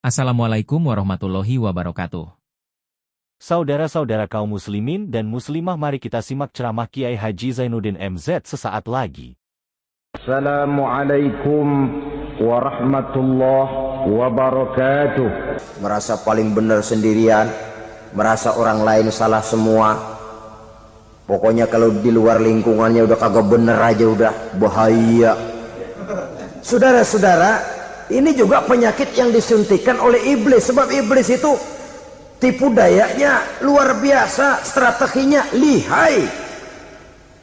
Assalamualaikum warahmatullahi wabarakatuh. Saudara-saudara kaum muslimin dan muslimah, mari kita simak ceramah Kiai Haji Zainuddin MZ sesaat lagi. Assalamualaikum warahmatullahi wabarakatuh. Merasa paling benar sendirian, merasa orang lain salah semua. Pokoknya kalau di luar lingkungannya udah kagak bener aja udah bahaya. Saudara-saudara, ini juga penyakit yang disuntikan oleh iblis. Sebab iblis itu tipu dayanya luar biasa, strateginya lihai.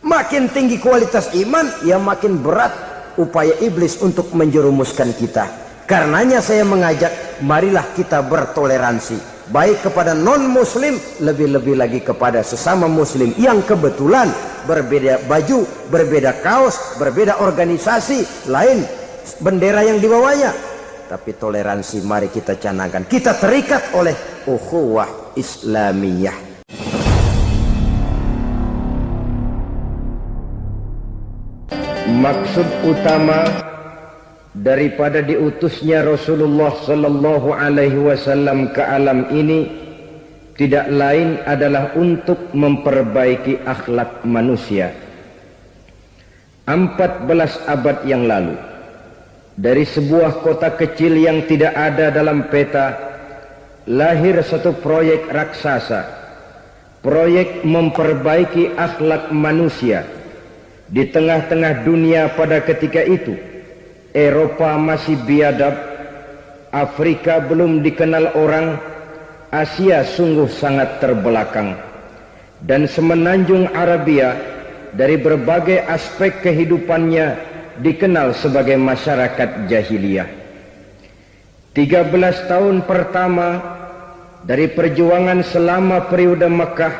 Makin tinggi kualitas iman, ya makin berat upaya iblis untuk menjerumuskan kita. Karenanya saya mengajak, marilah kita bertoleransi, baik kepada non muslim, lebih-lebih lagi kepada sesama muslim yang kebetulan berbeda baju, berbeda kaos, berbeda organisasi, lain bendera yang dibawanya. Tapi toleransi mari kita canangkan. Kita terikat oleh ukhuwah Islamiyah. Maksud utama daripada diutusnya Rasulullah sallallahu alaihi wasallam ke alam ini tidak lain adalah untuk memperbaiki akhlak manusia. 14 abad yang lalu, dari sebuah kota kecil yang tidak ada dalam peta, lahir satu proyek raksasa, proyek memperbaiki akhlak manusia. Di tengah-tengah dunia pada ketika itu, Eropa masih biadab, Afrika belum dikenal orang, Asia sungguh sangat terbelakang, dan semenanjung Arabia dari berbagai aspek kehidupannya dikenal sebagai masyarakat jahiliyah. 13 tahun pertama dari perjuangan selama periode Mekah,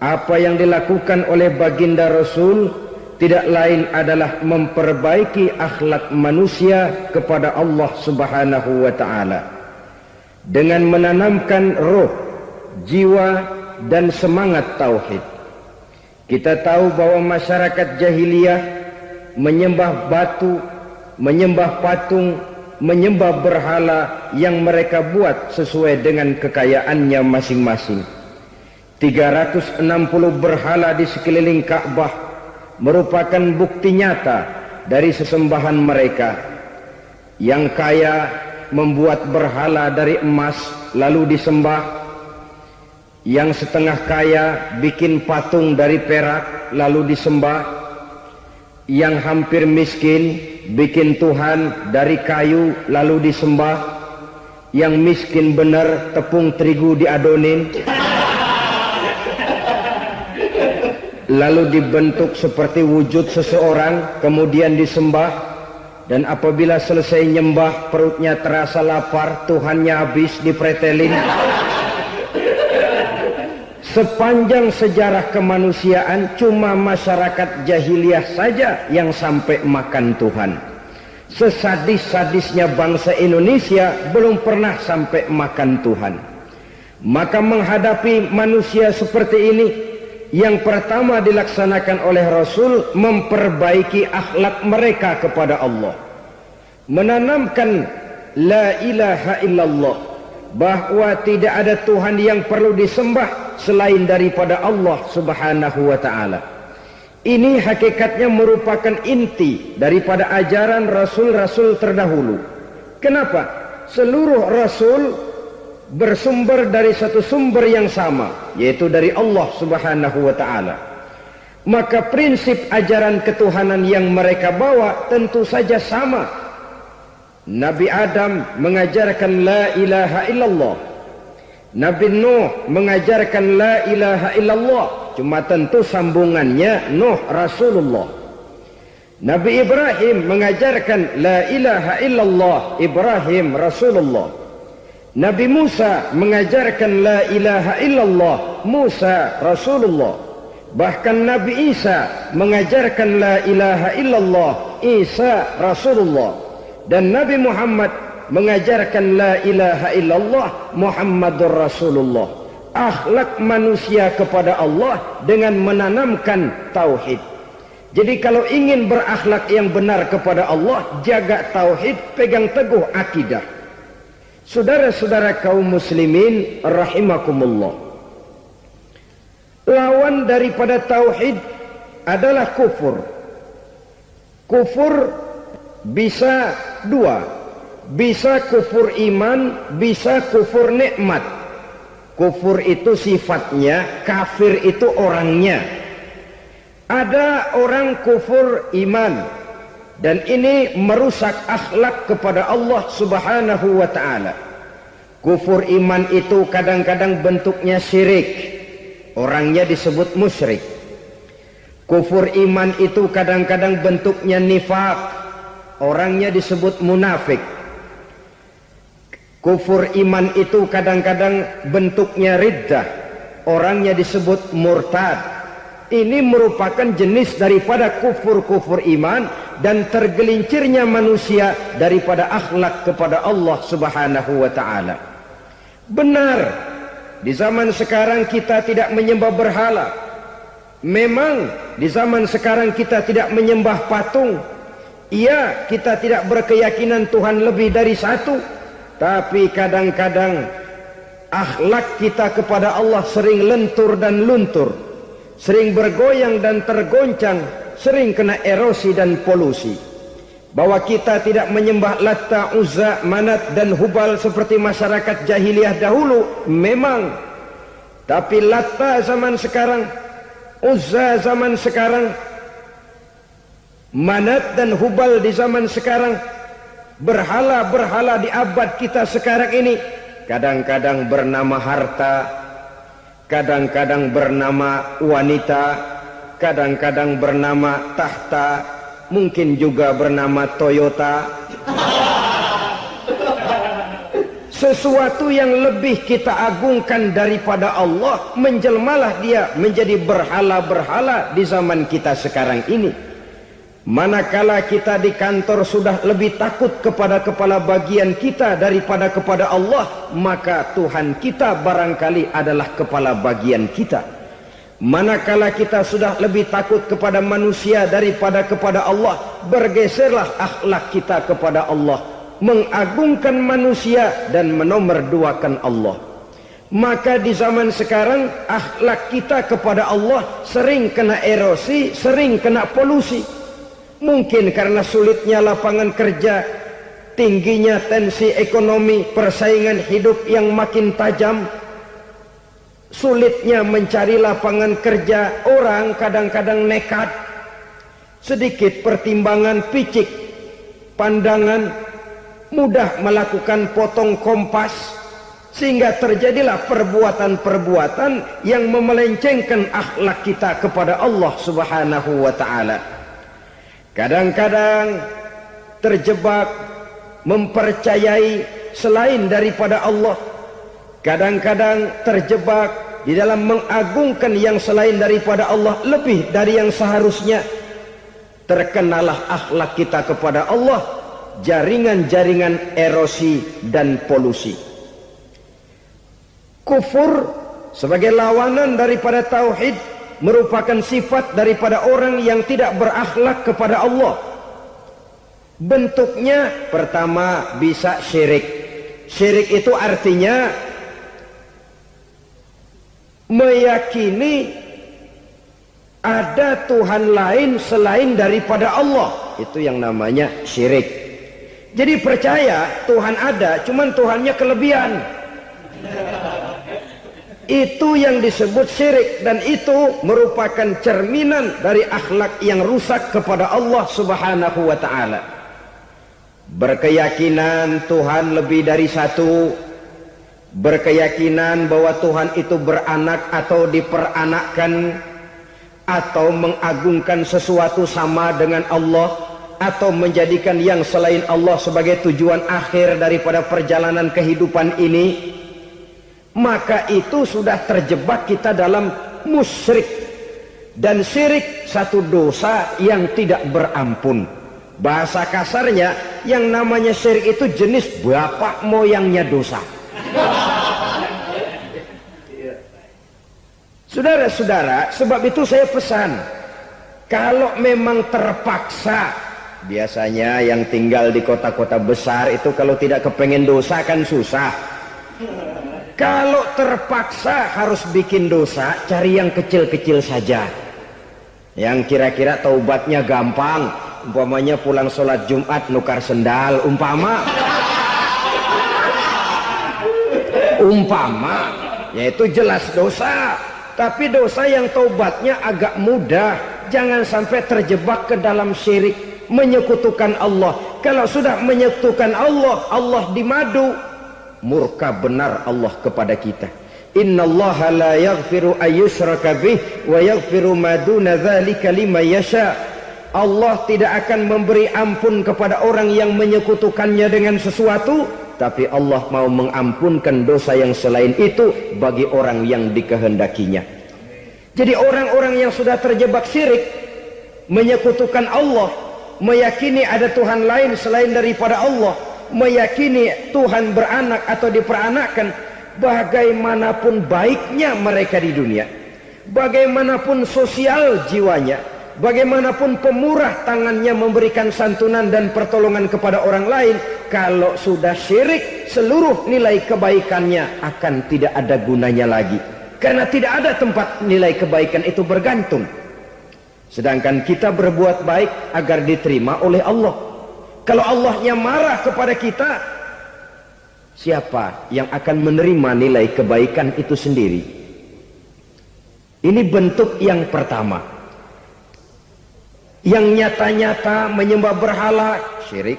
apa yang dilakukan oleh baginda Rasul tidak lain adalah memperbaiki akhlak manusia kepada Allah Subhanahu wa ta'ala dengan menanamkan roh, jiwa dan semangat tauhid. Kita tahu bahwa masyarakat jahiliyah menyembah batu, menyembah patung, menyembah berhala yang mereka buat sesuai dengan kekayaannya masing-masing. 360 berhala di sekeliling Ka'bah merupakan bukti nyata dari sesembahan mereka. Yang kaya membuat berhala dari emas lalu disembah, yang setengah kaya bikin patung dari perak lalu disembah, yang hampir miskin bikin Tuhan dari kayu lalu disembah, yang miskin benar tepung terigu diadonin lalu dibentuk seperti wujud seseorang kemudian disembah, dan apabila selesai nyembah perutnya terasa lapar, Tuhannya habis dipretelin. Sepanjang sejarah kemanusiaan cuma masyarakat jahiliyah saja yang sampai makan Tuhan. Sesadis-sadisnya bangsa Indonesia belum pernah sampai makan Tuhan. Maka menghadapi manusia seperti ini, yang pertama dilaksanakan oleh Rasul memperbaiki akhlak mereka kepada Allah, menanamkan la ilaha illallah, bahwa tidak ada Tuhan yang perlu disembah selain daripada Allah Subhanahu wa ta'ala. Ini hakikatnya merupakan inti daripada ajaran Rasul-Rasul terdahulu. Kenapa? Seluruh Rasul bersumber dari satu sumber yang sama, yaitu dari Allah Subhanahu wa ta'ala. Maka prinsip ajaran ketuhanan yang mereka bawa tentu saja sama. Nabi Adam mengajarkan la ilaha illallah, Nabi Nuh mengajarkan la ilaha illallah, cuma tentu sambungannya Nuh Rasulullah. Nabi Ibrahim mengajarkan la ilaha illallah, Ibrahim Rasulullah. Nabi Musa mengajarkan la ilaha illallah, Musa Rasulullah. Bahkan Nabi Isa mengajarkan la ilaha illallah, Isa Rasulullah. Dan Nabi Muhammad mengajarkan la ilaha illallah, Muhammadur Rasulullah. Akhlak manusia kepada Allah dengan menanamkan tauhid. Jadi kalau ingin berakhlak yang benar kepada Allah, jaga tauhid, pegang teguh akidah. Saudara-saudara kaum muslimin rahimakumullah, lawan daripada tauhid adalah kufur. Kufur bisa dua, bisa kufur iman, bisa kufur nikmat. Kufur itu sifatnya, kafir itu orangnya. Ada orang kufur iman, dan ini merusak akhlak kepada Allah subhanahu wa ta'ala. Kufur iman itu kadang-kadang bentuknya syirik, orangnya disebut musyrik. Kufur iman itu kadang-kadang bentuknya nifaq, orangnya disebut munafik. Kufur iman itu kadang-kadang bentuknya riddah, orangnya disebut murtad. Ini merupakan jenis daripada kufur-kufur iman dan tergelincirnya manusia daripada akhlak kepada Allah subhanahu wa ta'ala. Benar, di zaman sekarang kita tidak menyembah berhala. Memang di zaman sekarang kita tidak menyembah patung. Iya, kita tidak berkeyakinan Tuhan lebih dari satu. Tapi kadang-kadang akhlak kita kepada Allah sering lentur dan luntur, sering bergoyang dan tergoncang, sering kena erosi dan polusi. Bahwa kita tidak menyembah Latta, Uzza, Manat dan Hubal seperti masyarakat jahiliyah dahulu, memang. Tapi Latta zaman sekarang, Uzza zaman sekarang, Manat dan Hubal di zaman sekarang, berhala-berhala di abad kita sekarang ini, kadang-kadang bernama harta, kadang-kadang bernama wanita, kadang-kadang bernama tahta, mungkin juga bernama Toyota. Sesuatu yang lebih kita agungkan daripada Allah, menjelmalah dia menjadi berhala-berhala di zaman kita sekarang ini. Manakala kita di kantor sudah lebih takut kepada kepala bagian kita daripada kepada Allah, maka Tuhan kita barangkali adalah kepala bagian kita. Manakala kita sudah lebih takut kepada manusia daripada kepada Allah, bergeserlah akhlak kita kepada Allah, mengagungkan manusia dan menomorduakan Allah. Maka di zaman sekarang akhlak kita kepada Allah sering kena erosi, sering kena polusi. Mungkin karena sulitnya lapangan kerja, tingginya tensi ekonomi, persaingan hidup yang makin tajam, sulitnya mencari lapangan kerja, orang kadang-kadang nekat, sedikit pertimbangan picik, pandangan, mudah melakukan potong kompas, sehingga terjadilah perbuatan-perbuatan yang memelencengkan akhlak kita kepada Allah subhanahu wa ta'ala. Kadang-kadang terjebak mempercayai selain daripada Allah. Kadang-kadang terjebak di dalam mengagungkan yang selain daripada Allah lebih dari yang seharusnya. Terkenalah akhlak kita kepada Allah jaringan-jaringan erosi dan polusi. Kufur sebagai lawanan daripada tauhid merupakan sifat daripada orang yang tidak berakhlak kepada Allah. Bentuknya pertama bisa syirik. Syirik itu artinya meyakini ada Tuhan lain selain daripada Allah. Itu yang namanya syirik. Jadi percaya Tuhan ada, cuman Tuhannya kelebihan. Itu yang disebut syirik, dan itu merupakan cerminan dari akhlak yang rusak kepada Allah subhanahu wa ta'ala. Berkeyakinan Tuhan lebih dari satu, berkeyakinan bahwa Tuhan itu beranak atau diperanakkan, atau mengagungkan sesuatu sama dengan Allah, atau menjadikan yang selain Allah sebagai tujuan akhir daripada perjalanan kehidupan ini, maka itu sudah terjebak kita dalam musyrik. Dan syirik satu dosa yang tidak berampun. Bahasa kasarnya, yang namanya syirik itu jenis bapak moyangnya dosa. Saudara-saudara, sebab itu saya pesan, kalau memang terpaksa Biasanya yang tinggal di kota-kota besar itu kalau tidak kepengen dosa kan susah. Kalau terpaksa harus bikin dosa, cari yang kecil-kecil saja, yang kira-kira taubatnya gampang. Umpamanya pulang sholat Jumat nukar sendal, umpama yaitu jelas dosa, tapi dosa yang taubatnya agak mudah. Jangan sampai terjebak ke dalam syirik, menyekutukan Allah. Kalau sudah menyekutukan Allah, Allah dimadu, murka benar Allah kepada kita. Innallaha la yaghfiru ayyushraka bih wa yaghfiru ma duna dzalika liman yasha. Allah tidak akan memberi ampun kepada orang yang menyekutukannya dengan sesuatu, tapi Allah mau mengampunkan dosa yang selain itu bagi orang yang dikehendakinya. Jadi orang-orang yang sudah terjebak syirik, menyekutukan Allah, meyakini ada Tuhan lain selain daripada Allah, meyakini Tuhan beranak atau diperanakkan, bagaimanapun baiknya mereka di dunia, bagaimanapun sosial jiwanya, bagaimanapun pemurah tangannya memberikan santunan dan pertolongan kepada orang lain, kalau sudah syirik, seluruh nilai kebaikannya akan tidak ada gunanya lagi, karena tidak ada tempat nilai kebaikan itu bergantung. Sedangkan kita berbuat baik agar diterima oleh Allah. Kalau Allahnya marah kepada kita, siapa yang akan menerima nilai kebaikan itu sendiri? Ini bentuk yang pertama. Yang nyata-nyata menyembah berhala, syirik.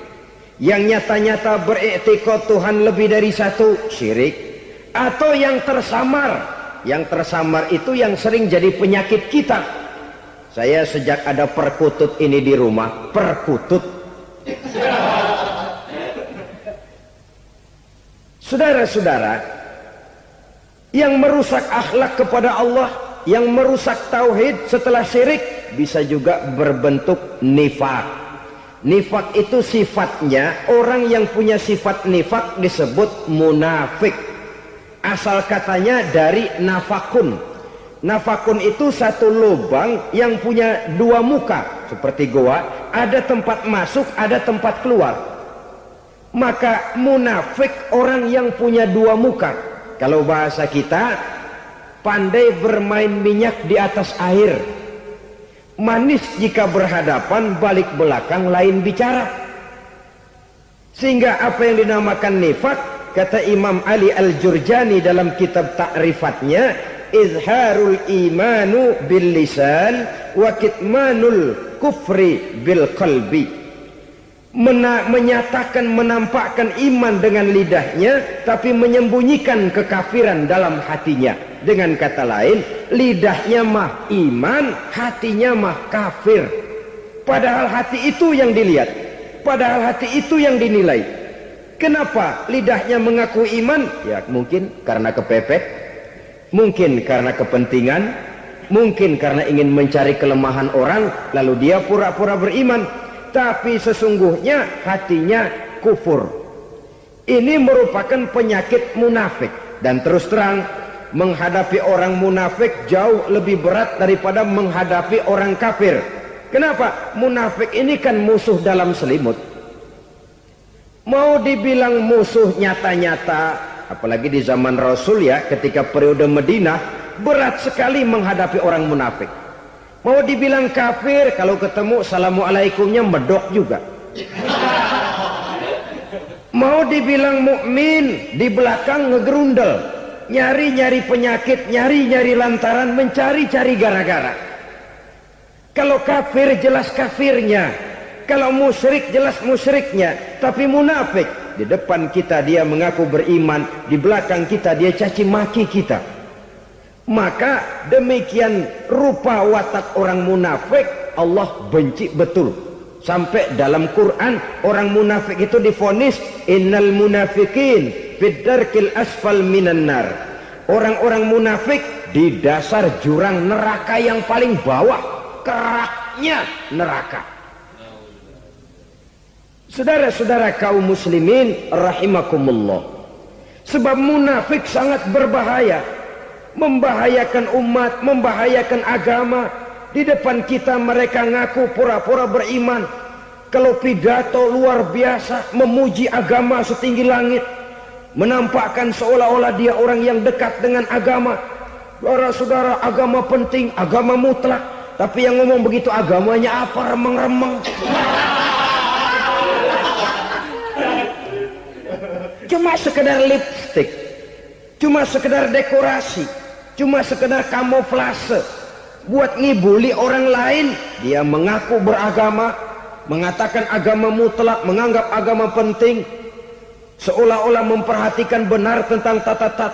Yang nyata-nyata beriktikad Tuhan lebih dari satu, syirik. Atau yang tersamar. Yang tersamar itu yang sering jadi penyakit kita. Saya sejak ada perkutut ini di rumah, perkutut. Saudara-saudara, yang merusak akhlak kepada Allah, yang merusak tauhid setelah syirik, bisa juga berbentuk nifak. Nifak itu sifatnya, orang yang punya sifat nifak disebut munafik. Asal katanya dari nafakun. Nafakun itu satu lubang yang punya dua muka, seperti goa, ada tempat masuk, ada tempat keluar. Maka munafik orang yang punya dua muka. Kalau bahasa kita, pandai bermain minyak di atas air. Manis jika berhadapan, balik belakang lain bicara. Sehingga apa yang dinamakan nifak, kata Imam Ali Al-Jurjani dalam kitab ta'rifatnya, izharul imanu bil lisan wa kitmanul kufri bil qalbi. Menyatakan, menampakkan iman dengan lidahnya, tapi menyembunyikan kekafiran dalam hatinya. Dengan kata lain, lidahnya mah iman, hatinya mah kafir. Padahal hati itu yang dilihat, padahal hati itu yang dinilai. Kenapa lidahnya mengaku iman? Ya mungkin karena kepepet, mungkin karena kepentingan, mungkin karena ingin mencari kelemahan orang, lalu dia pura-pura beriman. Tapi sesungguhnya hatinya kufur. Ini merupakan penyakit munafik. Dan terus terang, menghadapi orang munafik jauh lebih berat daripada menghadapi orang kafir. Kenapa? Munafik ini kan musuh dalam selimut. Mau dibilang musuh nyata-nyata, apalagi di zaman Rasul ya, ketika periode Madinah, berat sekali menghadapi orang munafik. Mau dibilang kafir, kalau ketemu assalamualaikumnya medok juga. Mau dibilang mukmin, di belakang ngegerundel, nyari-nyari penyakit, nyari-nyari lantaran, mencari-cari gara-gara. Kalau kafir jelas kafirnya, kalau musyrik jelas musyriknya. Tapi munafik, di depan kita dia mengaku beriman, di belakang kita dia caci maki kita. Maka demikian rupa watak orang munafik, Allah benci betul. Sampai dalam Quran orang munafik itu divonis innal munafikin fid darkil asfal minan nar. Orang-orang munafik di dasar jurang neraka yang paling bawah, keraknya neraka. Saudara-saudara kaum muslimin rahimakumullah. Sebab munafik sangat berbahaya. Membahayakan umat, membahayakan agama. Di depan kita mereka ngaku pura-pura beriman, kalau pidato luar biasa, memuji agama setinggi langit, menampakkan seolah-olah dia orang yang dekat dengan agama. Saudara-saudara, agama penting, agama mutlak. Tapi yang ngomong begitu agamanya apa? Remeng-remeng. Cuma sekedar lipstick, cuma sekedar dekorasi, cuma sekedar kamuflase buat ngibuli orang lain. Dia mengaku beragama, mengatakan agama mutlak, menganggap agama penting, seolah-olah memperhatikan benar tentang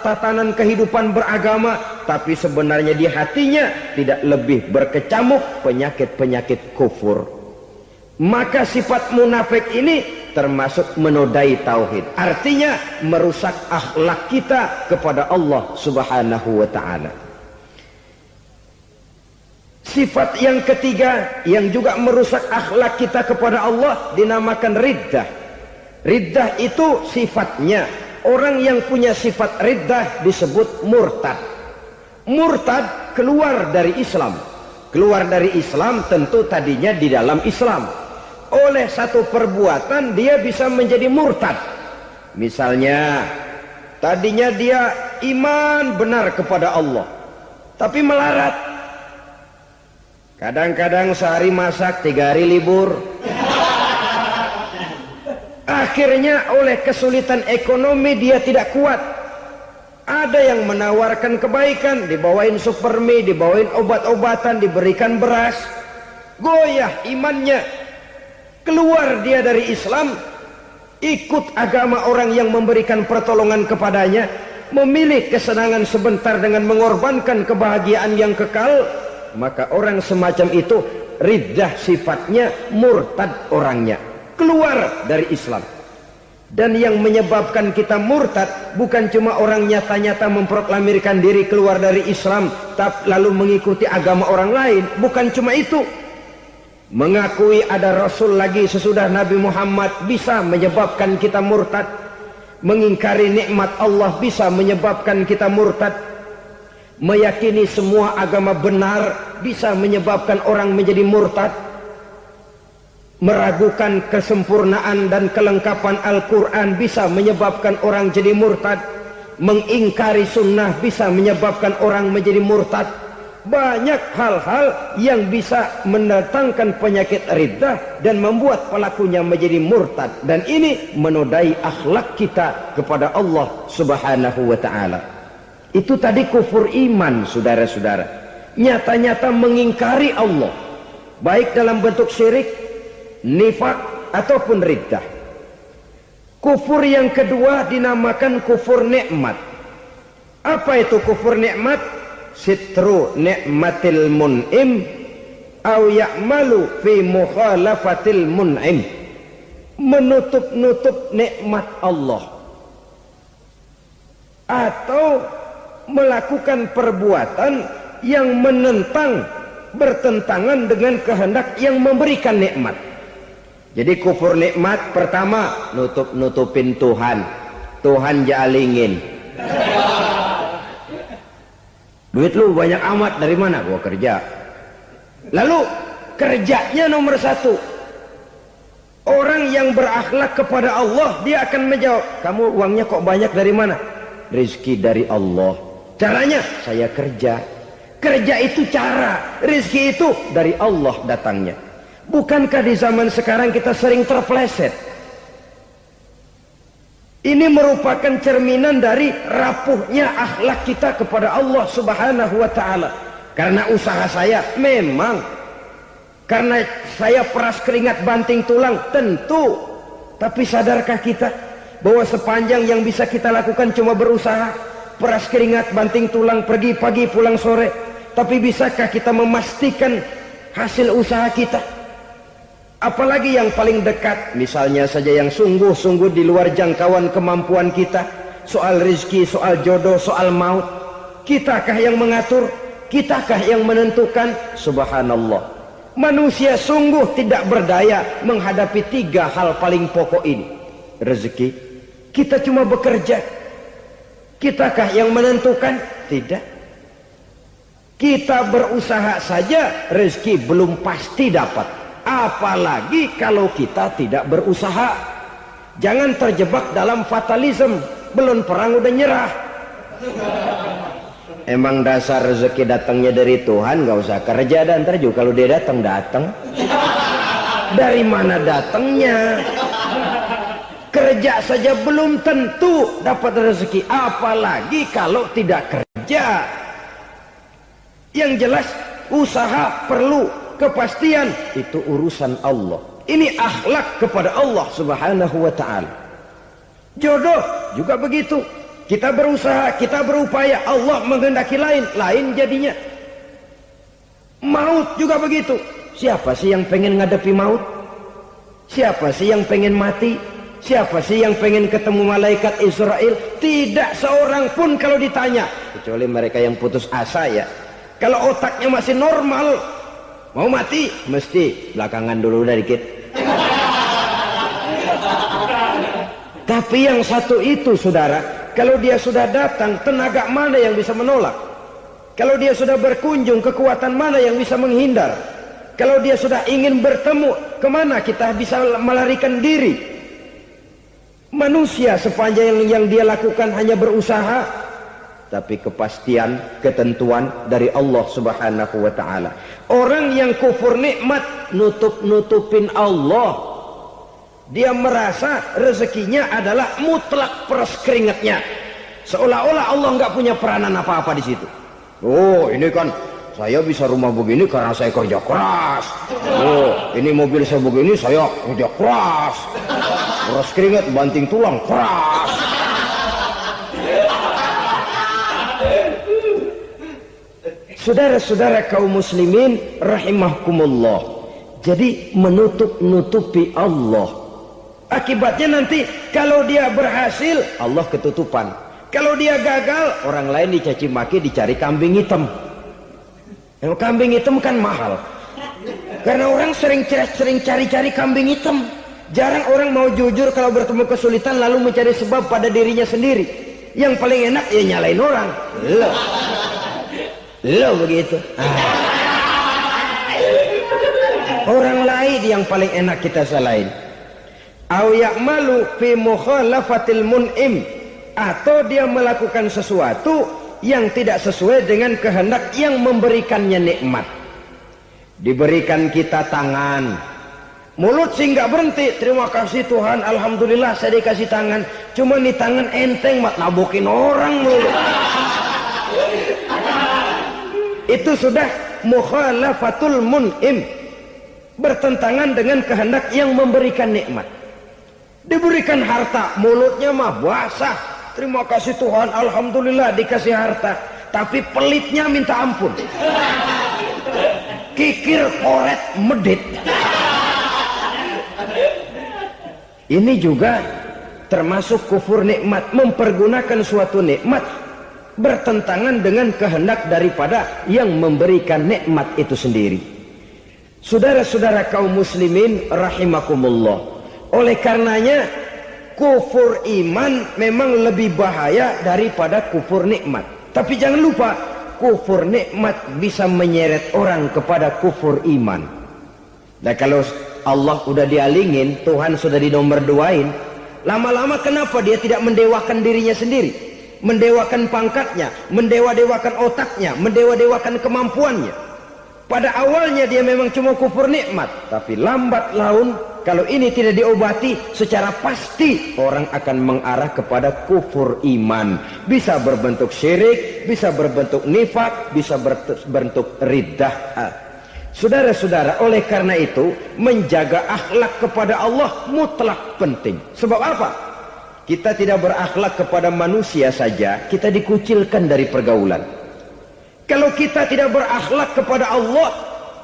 tatanan kehidupan beragama, tapi sebenarnya di hatinya tidak lebih berkecamuk penyakit-penyakit kufur. Maka sifat munafik ini termasuk menodai tauhid, artinya merusak akhlak kita kepada Allah Subhanahu wa ta'ala. Sifat yang ketiga yang juga merusak akhlak kita kepada Allah dinamakan riddah. Riddah itu sifatnya, orang yang punya sifat riddah disebut murtad. Murtad keluar dari Islam. Keluar dari Islam tentu tadinya di dalam Islam. Oleh satu perbuatan dia bisa menjadi murtad. Misalnya tadinya dia iman benar kepada Allah, tapi melarat. Kadang-kadang sehari masak, 3 hari libur. Akhirnya oleh kesulitan ekonomi dia tidak kuat. Ada yang menawarkan kebaikan, dibawain supermi, dibawain obat-obatan, diberikan beras. Goyah imannya. Keluar dia dari Islam, ikut agama orang yang memberikan pertolongan kepadanya, memilih kesenangan sebentar dengan mengorbankan kebahagiaan yang kekal. Maka orang semacam itu riddah sifatnya, murtad orangnya, keluar dari Islam. Dan yang menyebabkan kita murtad bukan cuma orang nyata-nyata memproklamirkan diri keluar dari Islam tapi lalu mengikuti agama orang lain. Bukan cuma itu. Mengakui ada Rasul lagi sesudah Nabi Muhammad bisa menyebabkan kita murtad. Mengingkari nikmat Allah bisa menyebabkan kita murtad. Meyakini semua agama benar bisa menyebabkan orang menjadi murtad. Meragukan kesempurnaan dan kelengkapan Al-Quran bisa menyebabkan orang jadi murtad. Mengingkari sunnah bisa menyebabkan orang menjadi murtad. Banyak hal-hal yang bisa mendatangkan penyakit riddah dan membuat pelakunya menjadi murtad. Dan ini menodai akhlak kita kepada Allah Subhanahu wa ta'ala. Itu tadi kufur iman, saudara-saudara. Nyata-nyata mengingkari Allah, baik dalam bentuk syirik, nifak, ataupun riddah. Kufur yang kedua dinamakan kufur nikmat. Apa itu kufur nikmat? Sitru ni'matil mun'im au ya'malu fi mukhalafatil mun'im. Menutup-nutup nikmat Allah atau melakukan perbuatan yang menentang, bertentangan dengan kehendak yang memberikan nikmat. Jadi kufur nikmat pertama, nutup-nutupin Tuhan. Tuhan jalingin. Duit lu banyak amat, dari mana? Gua kerja. Lalu kerjanya nomor 1. Orang yang berakhlak kepada Allah, dia akan menjawab, kamu uangnya kok banyak, dari mana? Rizki dari Allah. Caranya, saya kerja. Kerja itu cara, rizki itu dari Allah datangnya. Bukankah di zaman sekarang kita sering terpleset? Ini merupakan cerminan dari rapuhnya akhlak kita kepada Allah Subhanahu wa ta'ala. Karena usaha saya memang, karena saya peras keringat banting tulang, tentu. Tapi sadarkah kita bahwa sepanjang yang bisa kita lakukan cuma berusaha, peras keringat banting tulang, pergi pagi pulang sore. Tapi bisakah kita memastikan hasil usaha kita? Apalagi yang paling dekat, misalnya saja yang sungguh-sungguh di luar jangkauan kemampuan kita, soal rizki, soal jodoh, soal maut. Kitakah yang mengatur? Kitakah yang menentukan? Subhanallah. Manusia sungguh tidak berdaya menghadapi 3 hal paling pokok ini. Rezeki, kita cuma bekerja. Kitakah yang menentukan? Tidak. Kita berusaha saja, rezeki belum pasti dapat. Apalagi kalau kita tidak berusaha. Jangan terjebak dalam fatalisme. Belum perang udah nyerah. Emang dasar rezeki datangnya dari Tuhan, gak usah kerja dan ntar juga kalau dia datang. Dari mana datangnya? Kerja saja belum tentu dapat rezeki, apalagi kalau tidak kerja. Yang jelas usaha perlu kepastian, itu urusan Allah. Ini akhlak kepada Allah Subhanahu wa ta'ala. Jodoh juga begitu. Kita berusaha, kita berupaya, Allah menghendaki lain jadinya. Maut juga begitu. Siapa sih yang pengen ngadepi maut? Siapa sih yang pengen mati? Siapa sih yang pengen ketemu malaikat Israel? Tidak seorang pun kalau ditanya, kecuali mereka yang putus asa ya. Kalau otaknya masih normal, mau mati mesti belakangan dulu udah dikit. Tapi yang satu itu saudara, kalau dia sudah datang, tenaga mana yang bisa menolak? Kalau dia sudah berkunjung, kekuatan mana yang bisa menghindar? Kalau dia sudah ingin bertemu, kemana kita bisa melarikan diri? Manusia sepanjang yang dia lakukan hanya berusaha, tapi kepastian, ketentuan dari Allah Subhanahu wa ta'ala. Orang yang kufur nikmat, nutupin Allah. Dia merasa rezekinya adalah mutlak peras keringatnya. Seolah-olah Allah nggak punya peranan apa-apa di situ. Oh, ini kan saya bisa rumah begini karena saya kerja keras. Oh, ini mobil saya begini saya kerja keras. Peras keringat, banting tulang, keras. Saudara-saudara kaum muslimin rahimahkumullah. Jadi menutup-nutupi Allah. Akibatnya nanti kalau dia berhasil, Allah ketutupan. Kalau dia gagal, orang lain dicaci maki, dicari kambing hitam. Yang kambing hitam kan mahal. Karena orang sering cari-cari kambing hitam. Jarang orang mau jujur kalau bertemu kesulitan lalu mencari sebab pada dirinya sendiri. Yang paling enak ya nyalain orang. Lo begitu. Orang lain yang paling enak kita salahin. Au ya'malu fi mukhalafatil mun'im, atau dia melakukan sesuatu yang tidak sesuai dengan kehendak yang memberikannya nikmat. Diberikan kita tangan, mulut sih nggak berhenti, terima kasih Tuhan, alhamdulillah saya dikasih tangan. Cuma nih tangan enteng mat nabokin orang mulu. Itu sudah mukhalafatul mun'im, bertentangan dengan kehendak yang memberikan nikmat. Diberikan harta, mulutnya mah basah, terima kasih Tuhan, alhamdulillah dikasih harta, tapi pelitnya minta ampun. Kikir, koret, medit. Ini juga termasuk kufur nikmat, mempergunakan suatu nikmat bertentangan dengan kehendak daripada yang memberikan nikmat itu sendiri. Saudara-saudara kaum muslimin rahimakumullah. Oleh karenanya kufur iman memang lebih bahaya daripada kufur nikmat. Tapi jangan lupa, kufur nikmat bisa menyeret orang kepada kufur iman. Nah kalau Allah udah dialingin, Tuhan sudah dinomor duain, lama-lama kenapa dia tidak mendewakan dirinya sendiri? Mendewakan pangkatnya, mendewa-dewakan otaknya, mendewa-dewakan kemampuannya. Pada awalnya dia memang cuma kufur nikmat, tapi lambat laun kalau ini tidak diobati, secara pasti orang akan mengarah kepada kufur iman. Bisa berbentuk syirik, bisa berbentuk nifak, bisa berbentuk riddah. Saudara-saudara, oleh karena itu menjaga akhlak kepada Allah mutlak penting. Sebab apa? Kita tidak berakhlak kepada manusia saja, kita dikucilkan dari pergaulan. Kalau kita tidak berakhlak kepada Allah,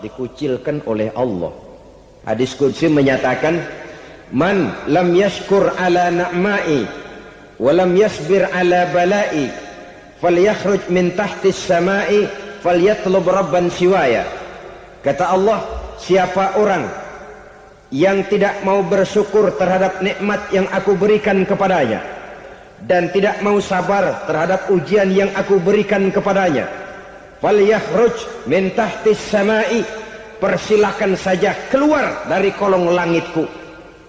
dikucilkan oleh Allah. Hadis qudsi menyatakan, man lam yashkur ala na'mai wa lam yasbir ala balai falyakhruj min tahtis samai falyatlub rabban siwaya. Kata Allah, siapa orang yang tidak mau bersyukur terhadap nikmat yang aku berikan kepadanya dan tidak mau sabar terhadap ujian yang aku berikan kepadanya, falyakhruj min tahtis samai, persilahkan saja keluar dari kolong langitku.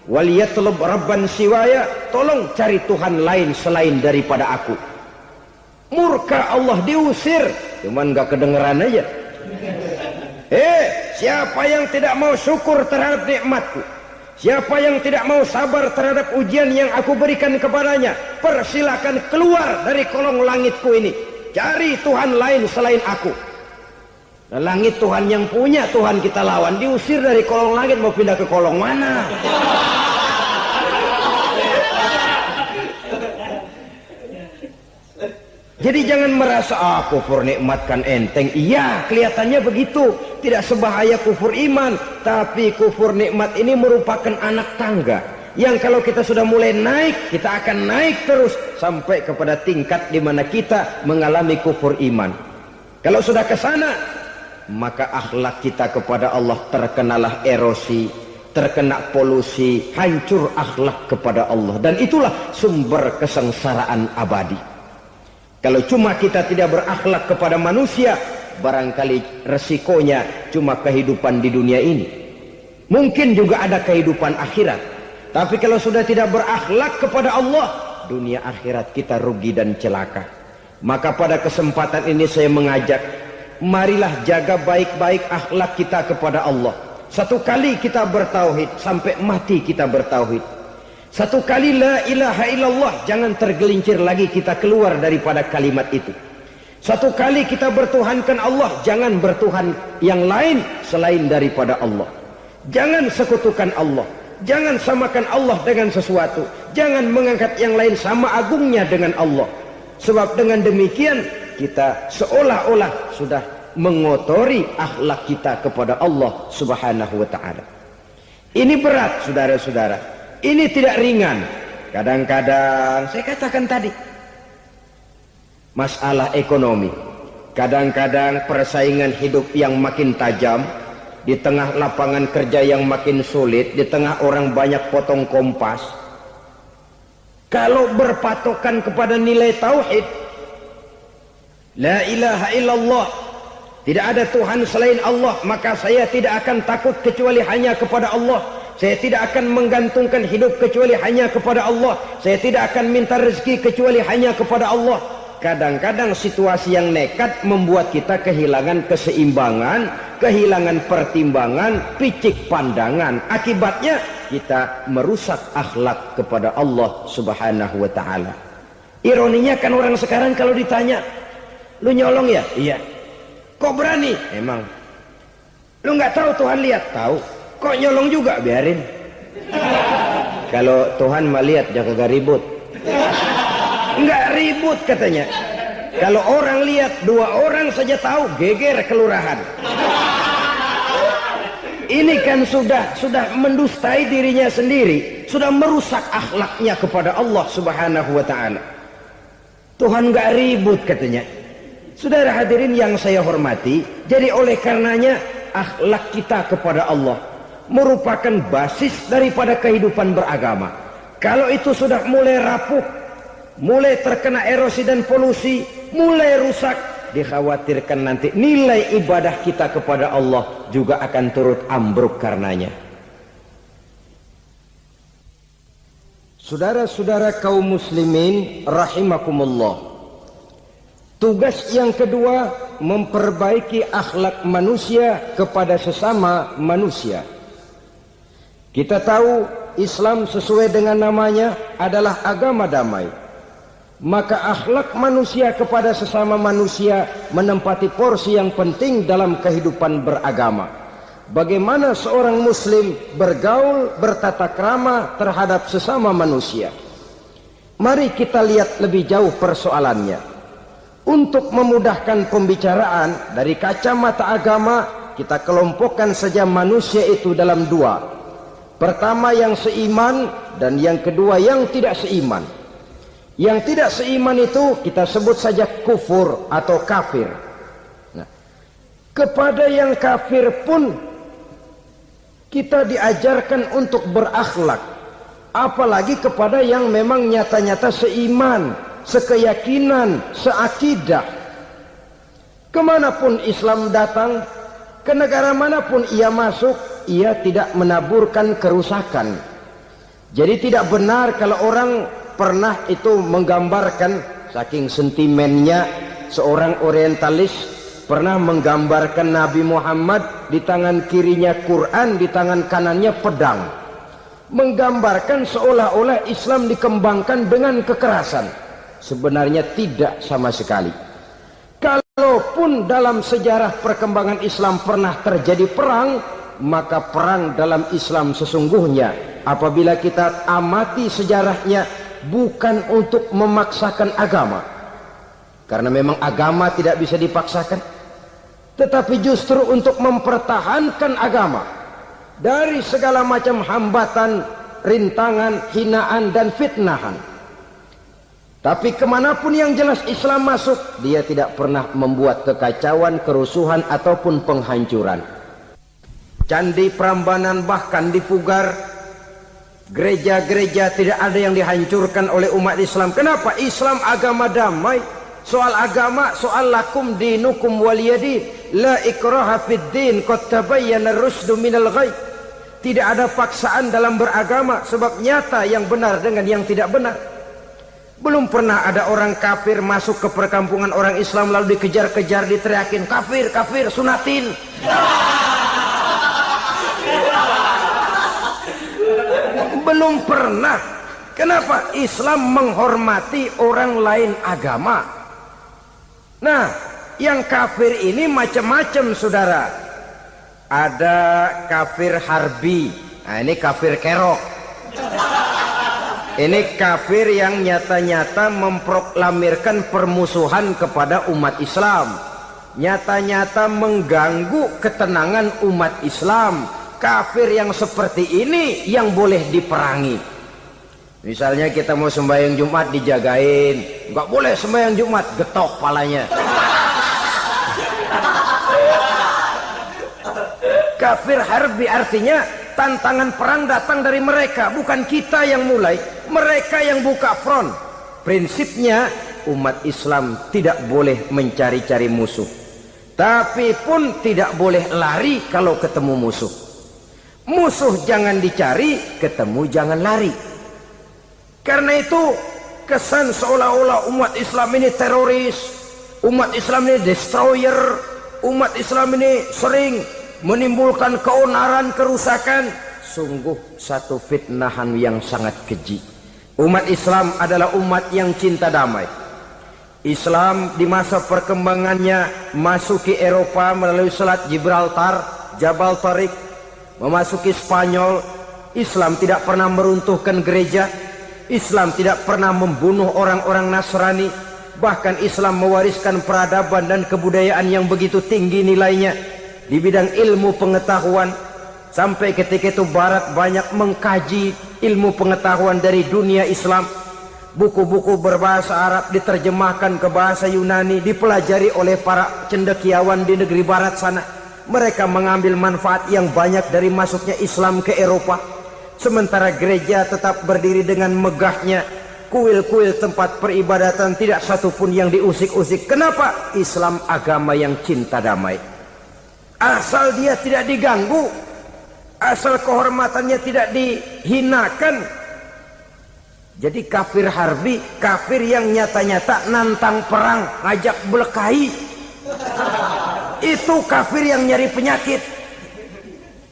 Waliyatlub rabban siwaya, tolong cari Tuhan lain selain daripada aku. Murka Allah, diusir, cuman gak kedengeran aja. Siapa yang tidak mau syukur terhadap nikmatku, siapa yang tidak mau sabar terhadap ujian yang aku berikan kepadanya, persilakan keluar dari kolong langitku ini, cari Tuhan lain selain aku. Dan langit Tuhan yang punya, Tuhan kita lawan, diusir dari kolong langit, mau pindah ke kolong mana? Jadi jangan merasa kufur nikmat kan enteng. Iya, kelihatannya begitu, tidak sebahaya kufur iman. Tapi kufur nikmat ini merupakan anak tangga yang kalau kita sudah mulai naik, kita akan naik terus sampai kepada tingkat di mana kita mengalami kufur iman. Kalau sudah ke sana, maka akhlak kita kepada Allah terkenalah erosi, terkena polusi, hancur akhlak kepada Allah. Dan itulah sumber kesengsaraan abadi. Kalau cuma kita tidak berakhlak kepada manusia, barangkali resikonya cuma kehidupan di dunia ini. Mungkin juga ada kehidupan akhirat. Tapi kalau sudah tidak berakhlak kepada Allah, dunia akhirat kita rugi dan celaka. Maka pada kesempatan ini saya mengajak, marilah jaga baik-baik akhlak kita kepada Allah. Satu kali kita bertauhid, sampai mati kita bertauhid. Satu kali la ilaha illallah, jangan tergelincir lagi kita keluar daripada kalimat itu. Satu kali kita bertuhankan Allah, jangan bertuhan yang lain selain daripada Allah. Jangan sekutukan Allah, jangan samakan Allah dengan sesuatu, jangan mengangkat yang lain sama agungnya dengan Allah. Sebab dengan demikian kita seolah-olah sudah mengotori akhlak kita kepada Allah Subhanahu wa ta'ala. Ini berat, saudara-saudara. Ini tidak ringan. Kadang-kadang saya katakan tadi, masalah ekonomi, kadang-kadang persaingan hidup yang makin tajam, di tengah lapangan kerja yang makin sulit, di tengah orang banyak potong kompas. Kalau berpatokan kepada nilai tauhid, la ilaha illallah, tidak ada Tuhan selain Allah, maka saya tidak akan takut kecuali hanya kepada Allah. Saya tidak akan menggantungkan hidup kecuali hanya kepada Allah. Saya tidak akan minta rezeki kecuali hanya kepada Allah. Kadang-kadang situasi yang nekat membuat kita kehilangan keseimbangan, kehilangan pertimbangan, picik pandangan. Akibatnya kita merusak akhlak kepada Allah Subhanahu wa ta'ala. Ironinya kan orang sekarang kalau ditanya, lu nyolong ya? Iya. Kok berani? Emang. Lu nggak tahu Tuhan lihat? Tahu. Kok nyolong juga? Biarin. Kalau Tuhan mah lihat, jangan ribut. Enggak ribut katanya. Kalau orang lihat, 2 orang saja tahu, geger kelurahan. Ini kan sudah mendustai dirinya sendiri, sudah merusak akhlaknya kepada Allah Subhanahu wa ta'ala. Tuhan enggak ribut katanya. Saudara hadirin yang saya hormati, jadi oleh karenanya akhlak kita kepada Allah merupakan basis daripada kehidupan beragama. Kalau itu sudah mulai rapuh, mulai terkena erosi dan polusi, mulai rusak, dikhawatirkan nanti nilai ibadah kita kepada Allah juga akan turut ambruk karenanya. Saudara-saudara kaum muslimin rahimakumullah, tugas yang kedua memperbaiki akhlak manusia kepada sesama manusia. Kita tahu Islam sesuai dengan namanya adalah agama damai. Maka akhlak manusia kepada sesama manusia menempati porsi yang penting dalam kehidupan beragama. Bagaimana seorang muslim bergaul, bertata krama terhadap sesama manusia. Mari kita lihat lebih jauh persoalannya. Untuk memudahkan pembicaraan dari kacamata agama, kita kelompokkan saja manusia itu dalam 2. Pertama yang seiman dan yang kedua yang tidak seiman. Yang tidak seiman itu kita sebut saja kufur atau kafir. Nah, kepada yang kafir pun kita diajarkan untuk berakhlak. Apalagi kepada yang memang nyata-nyata seiman, sekeyakinan, seakidah. Kemanapun Islam datang, Ke negara manapun ia masuk, ia tidak menaburkan kerusakan. Jadi tidak benar kalau orang pernah itu menggambarkan, saking sentimennya seorang orientalis pernah menggambarkan Nabi Muhammad di tangan kirinya Quran, di tangan kanannya pedang. Menggambarkan seolah-olah Islam dikembangkan dengan kekerasan. Sebenarnya tidak sama sekali. Kalaupun dalam sejarah perkembangan Islam pernah terjadi perang, maka perang dalam Islam sesungguhnya apabila kita amati sejarahnya bukan untuk memaksakan agama, karena memang agama tidak bisa dipaksakan, tetapi justru untuk mempertahankan agama dari segala macam hambatan, rintangan, hinaan dan fitnahan. Tapi kemanapun yang jelas Islam masuk, dia tidak pernah membuat kekacauan, kerusuhan ataupun penghancuran. Candi Prambanan bahkan dipugar, gereja-gereja tidak ada yang dihancurkan oleh umat Islam. Kenapa? Islam agama damai. Soal agama, soal lakum dinukum waliyadin, la ikraha fid din, qad tabayyana ar-rusydu minal ghayy. Tidak ada paksaan dalam beragama, sebab nyata yang benar dengan yang tidak benar. Belum pernah ada orang kafir masuk ke perkampungan orang Islam lalu dikejar-kejar, diteriakin kafir, kafir, sunatin. Belum pernah. Kenapa? Islam menghormati orang lain agama. Nah, yang kafir ini macam-macam, saudara. Ada kafir harbi. Nah, ini kafir kerok. Ini kafir yang nyata-nyata memproklamirkan permusuhan kepada umat Islam. Nyata-nyata mengganggu ketenangan umat Islam. Kafir yang seperti ini yang boleh diperangi. Misalnya kita mau sembahyang Jumat dijagain, nggak boleh sembahyang Jumat, getok palanya. Kafir harbi artinya tantangan perang datang dari mereka, bukan kita yang mulai. Mereka yang buka front. Prinsipnya umat Islam tidak boleh mencari-cari musuh, tapi pun tidak boleh lari kalau ketemu musuh. Musuh jangan dicari, ketemu jangan lari. Karena itu kesan seolah-olah umat Islam ini teroris, umat Islam ini destroyer, umat Islam ini sering menimbulkan keonaran, kerusakan. Sungguh satu fitnahan yang sangat keji. Umat Islam adalah umat yang cinta damai. Islam di masa perkembangannya masuki Eropa melalui Selat Gibraltar, Jabal Tariq, memasuki Spanyol. Islam tidak pernah meruntuhkan gereja. Islam tidak pernah membunuh orang-orang Nasrani. Bahkan Islam mewariskan peradaban dan kebudayaan yang begitu tinggi nilainya di bidang ilmu pengetahuan. Sampai ketika itu Barat banyak mengkaji ilmu pengetahuan dari dunia Islam. Buku-buku berbahasa Arab diterjemahkan ke bahasa Yunani, dipelajari oleh para cendekiawan di negeri Barat sana. Mereka mengambil manfaat yang banyak dari masuknya Islam ke Eropa. Sementara gereja tetap berdiri dengan megahnya. Kuil-kuil tempat peribadatan tidak satupun yang diusik-usik. Kenapa? Islam agama yang cinta damai. Asal dia tidak diganggu, asal kehormatannya tidak dihinakan. Jadi kafir harbi, kafir yang nyata-nyata nantang perang, ngajak berkelahi. Itu kafir yang nyari penyakit.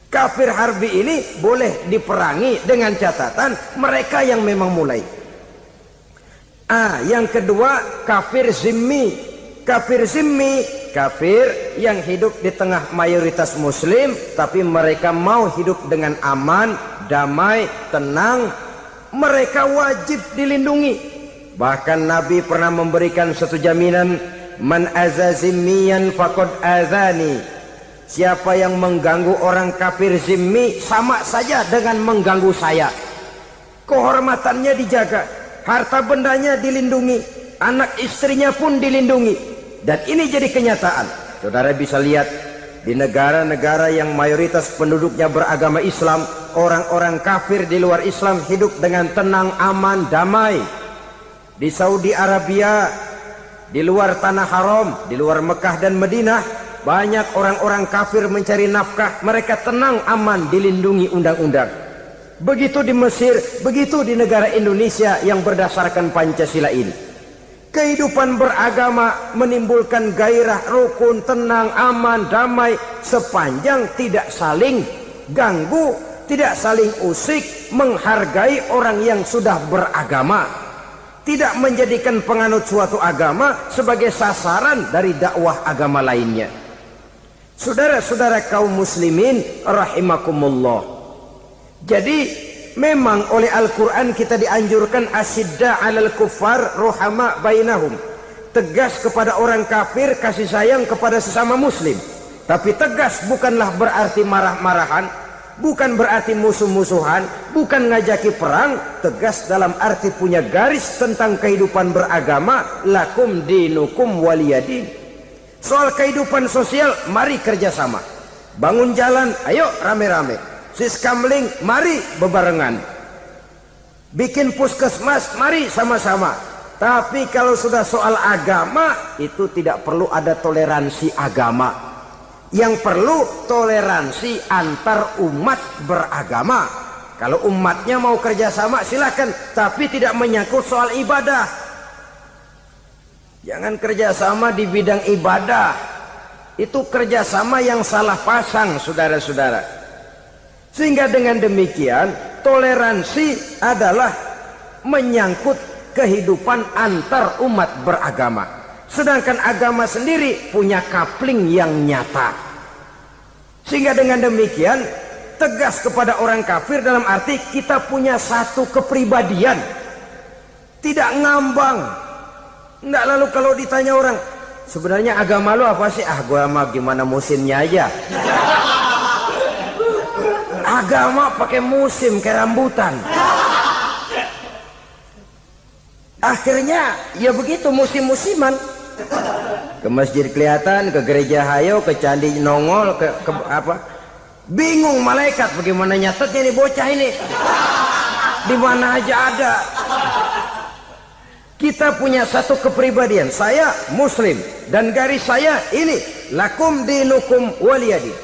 Kafir harbi ini boleh diperangi dengan catatan mereka yang memang mulai. Yang kedua kafir zimmi. Kafir zimmi, kafir yang hidup di tengah mayoritas muslim, tapi mereka mau hidup dengan aman, damai, tenang. Mereka wajib dilindungi. Bahkan Nabi pernah memberikan satu jaminan, man aza zimmiyan faqad azani. Siapa yang mengganggu orang kafir zimmi sama saja dengan mengganggu saya. Kehormatannya dijaga, harta bendanya dilindungi, anak istrinya pun dilindungi. Dan ini jadi kenyataan. Saudara bisa lihat di negara-negara yang mayoritas penduduknya beragama Islam, orang-orang kafir di luar Islam hidup dengan tenang, aman, damai. Di Saudi Arabia, di luar tanah haram, di luar Mekah dan Madinah, banyak orang-orang kafir mencari nafkah, mereka tenang, aman, dilindungi undang-undang. Begitu di Mesir, begitu di negara Indonesia yang berdasarkan Pancasila ini. Kehidupan beragama menimbulkan gairah, rukun, tenang, aman, damai, sepanjang tidak saling ganggu, tidak saling usik, menghargai orang yang sudah beragama, tidak menjadikan penganut suatu agama sebagai sasaran dari dakwah agama lainnya. Saudara-saudara kaum muslimin rahimakumullah. Jadi memang oleh Al-Quran kita dianjurkan asyidda 'alal kuffar ruhama bainahum. Tegas kepada orang kafir, kasih sayang kepada sesama muslim. Tapi tegas bukanlah berarti marah-marahan, bukan berarti musuh-musuhan, bukan ngajaki perang. Tegas dalam arti punya garis tentang kehidupan beragama, lakum dinukum waliyadin. Soal kehidupan sosial, mari kerjasama. Bangun jalan, ayo rame-rame. Siskamling, mari bebarengan. Bikin puskesmas, mari sama-sama. Tapi kalau sudah soal agama, itu tidak perlu ada toleransi agama. Yang perlu toleransi antar umat beragama. Kalau umatnya mau kerjasama silakan, tapi tidak menyangkut soal ibadah. Jangan kerjasama di bidang ibadah. Itu kerjasama yang salah pasang, saudara-saudara. Sehingga dengan demikian toleransi adalah menyangkut kehidupan antar umat beragama. Sedangkan agama sendiri punya kapling yang nyata. Sehingga dengan demikian tegas kepada orang kafir dalam arti kita punya satu kepribadian. Tidak ngambang. Nggak lalu kalau ditanya orang, sebenarnya agama lu apa sih? Ah, gua mah gimana musimnya aja. Agama pakai musim kayak rambutan. Akhirnya ya begitu, musim-musiman. Ke masjid kelihatan, ke gereja hayo, ke candi nongol, ke apa? Bingung malaikat bagaimana nyatetnya nih bocah ini. Di mana aja ada. Kita punya satu kepribadian. Saya muslim dan garis saya ini, lakum dinukum waliyadin.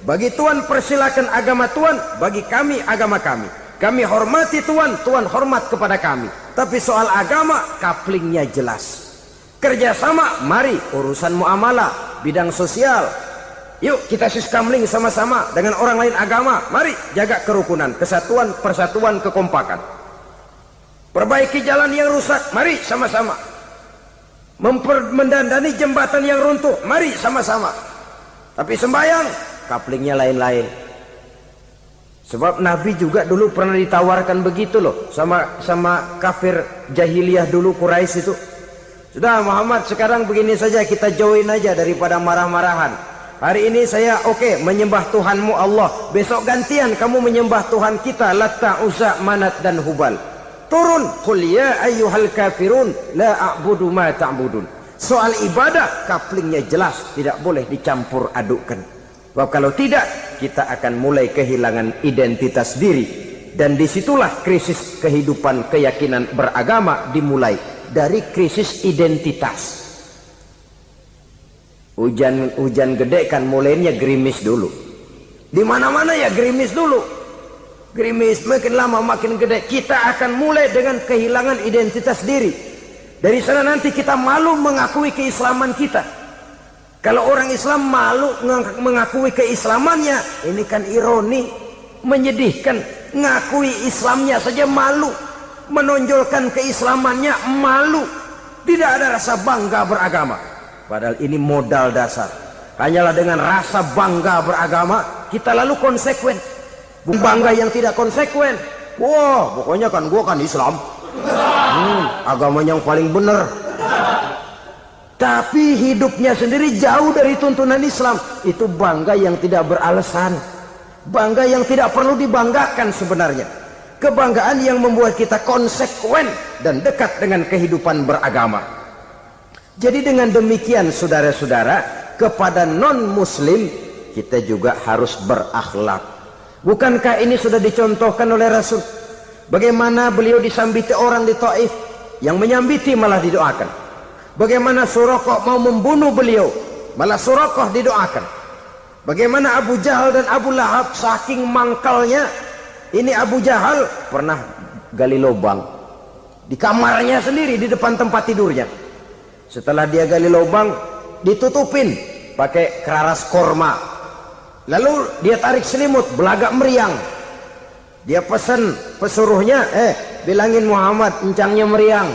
Bagi Tuhan persilakan agama Tuhan, bagi kami agama kami. Kami hormati Tuhan, Tuhan hormat kepada kami. Tapi soal agama, kaplingnya jelas. Kerjasama, mari urusan muamalah, bidang sosial. Yuk kita siskamling sama-sama dengan orang lain agama. Mari jaga kerukunan, kesatuan, persatuan, kekompakan. Perbaiki jalan yang rusak, mari sama-sama. Mendandani jembatan yang runtuh, mari sama-sama. Tapi sembahyang, kaplingnya lain-lain. Sebab Nabi juga dulu pernah ditawarkan begitu loh sama kafir jahiliyah dulu, Quraisy itu. Sudah Muhammad, sekarang begini saja, kita join aja daripada marah-marahan. Hari ini saya oke menyembah Tuhanmu Allah, besok gantian kamu menyembah Tuhan kita Latta, Uzza, Manat dan Hubal. Turun, qul ya ayyuhal kafirun la a'budu ma ta'budun. Soal ibadah kaplingnya jelas, tidak boleh dicampur adukkan. Sebab kalau tidak, kita akan mulai kehilangan identitas diri. Dan disitulah krisis kehidupan keyakinan beragama dimulai. Dari krisis identitas. Hujan gede kan mulainya gerimis dulu. Di mana-mana ya gerimis dulu. Gerimis makin lama makin gede. Kita akan mulai dengan kehilangan identitas diri. Dari sana nanti kita malu mengakui keislaman kita. Kalau orang Islam malu mengakui keislamannya, ini kan ironi, menyedihkan. Ngakui Islamnya saja malu, menonjolkan keislamannya malu. Tidak ada rasa bangga beragama. Padahal ini modal dasar. Hanyalah dengan rasa bangga beragama, kita lalu konsekuen. Bangga yang tidak konsekuen. Wah, pokoknya kan gua kan Islam. Agama yang paling benar. Tapi hidupnya sendiri jauh dari tuntunan Islam. Itu bangga yang tidak beralasan. Bangga yang tidak perlu dibanggakan sebenarnya. Kebanggaan yang membuat kita konsekuen dan dekat dengan kehidupan beragama. Jadi dengan demikian saudara-saudara, kepada non-muslim kita juga harus berakhlak. Bukankah ini sudah dicontohkan oleh Rasul? Bagaimana beliau disambiti orang di Taif, yang menyambiti malah didoakan. Bagaimana Suraqah mau membunuh beliau, Malah Suraqah didoakan. Bagaimana Abu Jahal dan Abu Lahab saking mangkalnya. Ini Abu Jahal pernah gali lubang di kamarnya sendiri di depan tempat tidurnya. Setelah dia gali lubang, ditutupin pakai keraras korma. Lalu dia tarik selimut, belagak meriang. Dia pesan pesuruhnya, bilangin Muhammad encangnya meriang.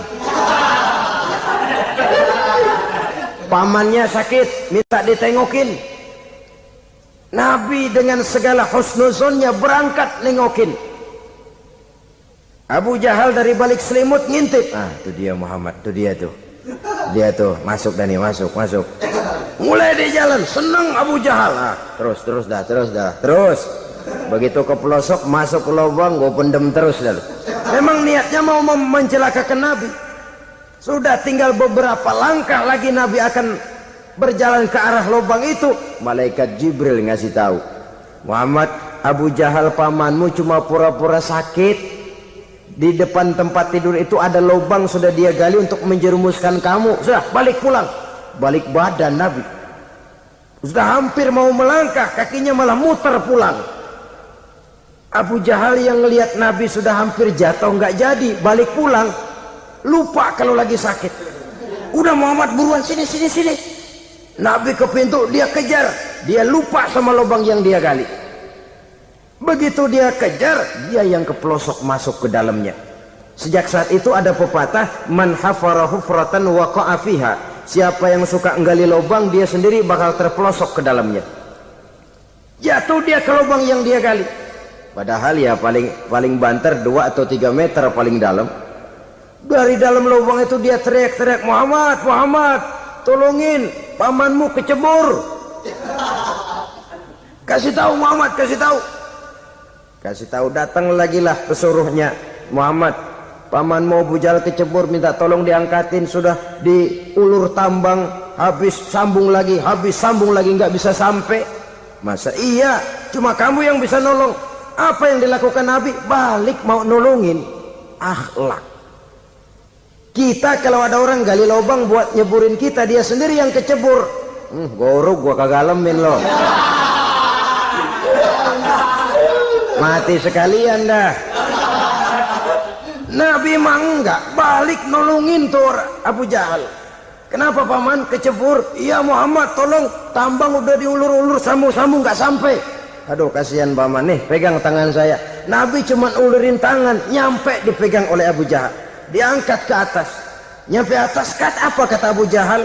Pamannya sakit, minta ditengokin. Nabi dengan segala husnuzonnya berangkat nengokin. Abu Jahal dari balik selimut ngintip. Itu dia Muhammad, itu dia tuh. Dia tuh, masuk Dani, masuk. Mulai di jalan, senang Abu Jahal. Terus dah. Begitu ke pelosok, masuk ke lubang, gue pendem terus lalu. Memang niatnya mau mencelakakan Nabi. Sudah tinggal beberapa langkah lagi Nabi akan berjalan ke arah lubang itu. Malaikat Jibril ngasih tahu, Muhammad, Abu Jahal pamanmu cuma pura-pura sakit. Di depan tempat tidur itu ada lubang sudah dia gali untuk menjerumuskan kamu. Sudah, balik pulang. Balik badan Nabi. Sudah hampir mau melangkah, kakinya malah muter pulang. Abu Jahal yang ngelihat Nabi sudah hampir jatuh nggak jadi, balik pulang. Lupa kalau lagi sakit. Udah Muhammad buruan sini. Nabi ke pintu, dia kejar. Dia lupa sama lubang yang dia gali. Begitu dia kejar, dia yang ke pelosok masuk ke dalamnya. Sejak saat itu ada pepatah, man hafara hufratan waqa'a fiha. Siapa yang suka nggali lubang, dia sendiri bakal terpelosok ke dalamnya. Jatuh dia ke lubang yang dia gali. Padahal ya paling banter 2 atau 3 meter paling dalam. Dari dalam lubang itu dia teriak-teriak, Muhammad, tolongin, pamanmu kecebur. Kasih tahu Muhammad, kasih tahu, datang lagi lah pesuruhnya. Muhammad, pamanmu Abu Jahal kecebur, minta tolong diangkatin. Sudah diulur tambang, habis sambung lagi, nggak bisa sampai. Masa iya, cuma kamu yang bisa nolong. Apa yang dilakukan Nabi? Balik mau nolongin. Akhlak. Kita kalau ada orang gali lubang buat nyeburin kita, dia sendiri yang kecebur. Gorok gua kagak lemin loh. Mati sekalian dah. Nabi mah enggak, balik nolongin tuh Abu Jahal. Kenapa paman kecebur? Iya Muhammad, tolong, tambang udah diulur-ulur, sambung-sambung nggak sampai. Aduh kasihan paman, nih pegang tangan saya. Nabi cuma ulurin tangan, nyampe dipegang oleh Abu Jahal. Diangkat ke atas. Nyampe atas, apa kata Abu Jahal?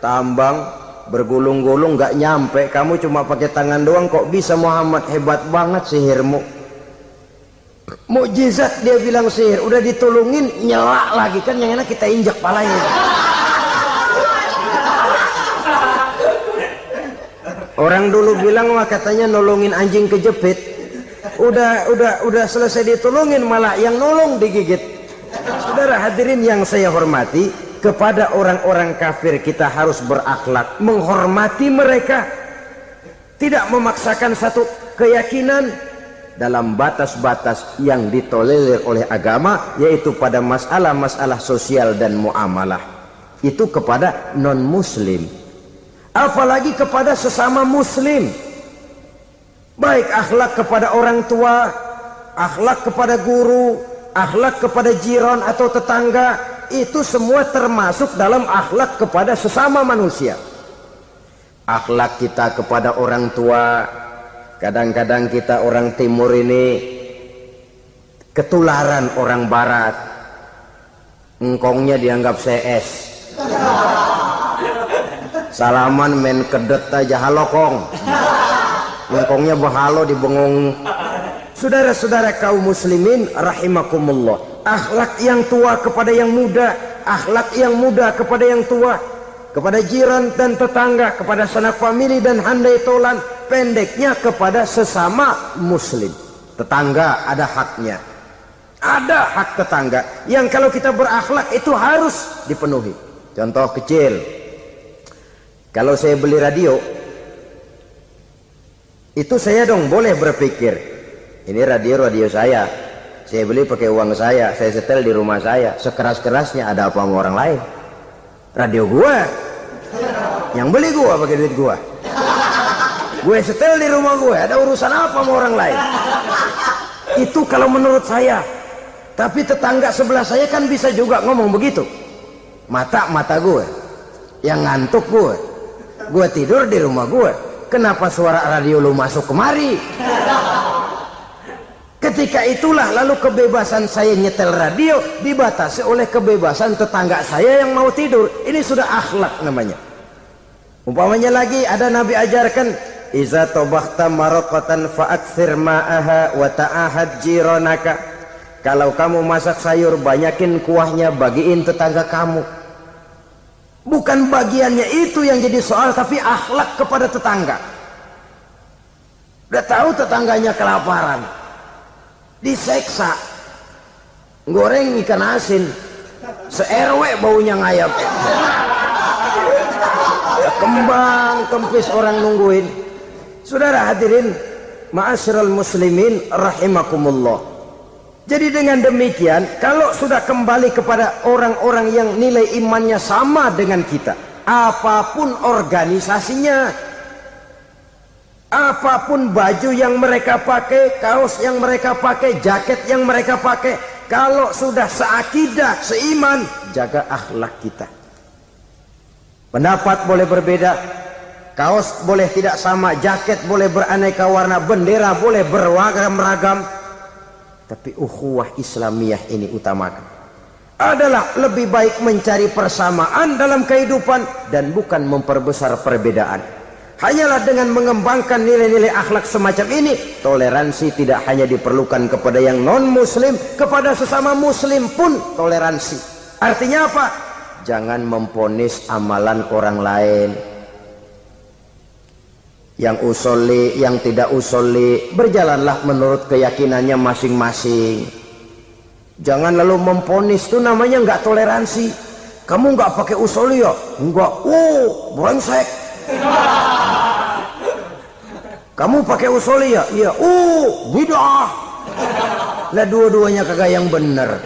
Tambang bergulung-gulung nggak nyampe, kamu cuma pakai tangan doang kok bisa Muhammad, hebat banget sihirmu. Mukjizat dia bilang sihir, udah ditolongin nyelak lagi, kan yang enak kita injak palanya. Orang dulu bilang wah katanya nolongin anjing kejepit, udah selesai ditolongin malah yang nolong digigit. Saudara hadirin yang saya hormati, kepada orang-orang kafir kita harus berakhlak, menghormati mereka, tidak memaksakan satu keyakinan dalam batas-batas yang ditolerir oleh agama, yaitu pada masalah-masalah sosial dan muamalah. Itu kepada non-muslim, apalagi kepada sesama muslim. Baik akhlak kepada orang tua, akhlak kepada guru, akhlak kepada jiran atau tetangga, itu semua termasuk dalam akhlak kepada sesama manusia. Akhlak kita kepada orang tua, kadang-kadang kita orang timur ini ketularan orang barat. Engkongnya dianggap CS. Salaman main kedet aja, halo kong. Engkongnya bahalo dibengong. Saudara-saudara kaum muslimin rahimakumullah, akhlak yang tua kepada yang muda, akhlak yang muda kepada yang tua, kepada jiran dan tetangga, kepada sanak famili dan handai tolan, pendeknya kepada sesama muslim. Tetangga ada haknya, ada hak tetangga yang kalau kita berakhlak itu harus dipenuhi. Contoh kecil, kalau saya beli radio, itu saya dong boleh berpikir, ini radio saya beli pakai uang saya setel di rumah saya, sekeras-kerasnya ada apa sama orang lain? Radio gua, Yang beli gua pakai duit gua. Gue setel di rumah gue, ada urusan apa sama orang lain? Itu kalau menurut saya. Tapi tetangga sebelah saya kan bisa juga ngomong begitu. Mata gue, yang ngantuk gue tidur di rumah gue. Kenapa suara radio lu masuk kemari? Ketika itulah lalu kebebasan saya nyetel radio dibatasi oleh kebebasan tetangga saya yang mau tidur. Ini sudah akhlak namanya. Umpamanya lagi ada Nabi ajarkan, iza tobakhta maraqatan fa'akthir ma'aha wa ta'ahad jiranaka. Kalau kamu masak sayur, banyakin kuahnya, bagiin tetangga kamu. Bukan bagiannya itu yang jadi soal, tapi akhlak kepada tetangga. Udah tahu tetangganya kelaparan, diseksa, goreng ikan asin, se-RW baunya ngayap. Kembang kempis orang nungguin. Saudara hadirin ma'asyiral muslimin rahimakumullah. Jadi dengan demikian, kalau sudah kembali kepada orang-orang yang nilai imannya sama dengan kita, apapun organisasinya, apapun baju yang mereka pakai, kaos yang mereka pakai, jaket yang mereka pakai, kalau sudah seakidah, seiman, jaga akhlak kita. Pendapat boleh berbeda, kaos boleh tidak sama, jaket boleh beraneka warna, bendera boleh beragam-ragam, tapi ukhuwah Islamiyah ini utamakan. Adalah lebih baik mencari persamaan dalam kehidupan dan bukan memperbesar perbedaan. Hanyalah dengan mengembangkan nilai-nilai akhlak semacam ini, toleransi tidak hanya diperlukan kepada yang non-muslim, kepada sesama muslim pun toleransi. Artinya apa? Jangan memponis amalan orang lain. Yang usolli, yang tidak usolli, berjalanlah menurut keyakinannya masing-masing. Jangan lalu memponis, itu namanya nggak toleransi. Kamu nggak pakai usolli ya? Enggak. Brengsek. Kamu pakai usolli ya? Iya. Bid'ah. Lah dua-duanya kagak yang benar.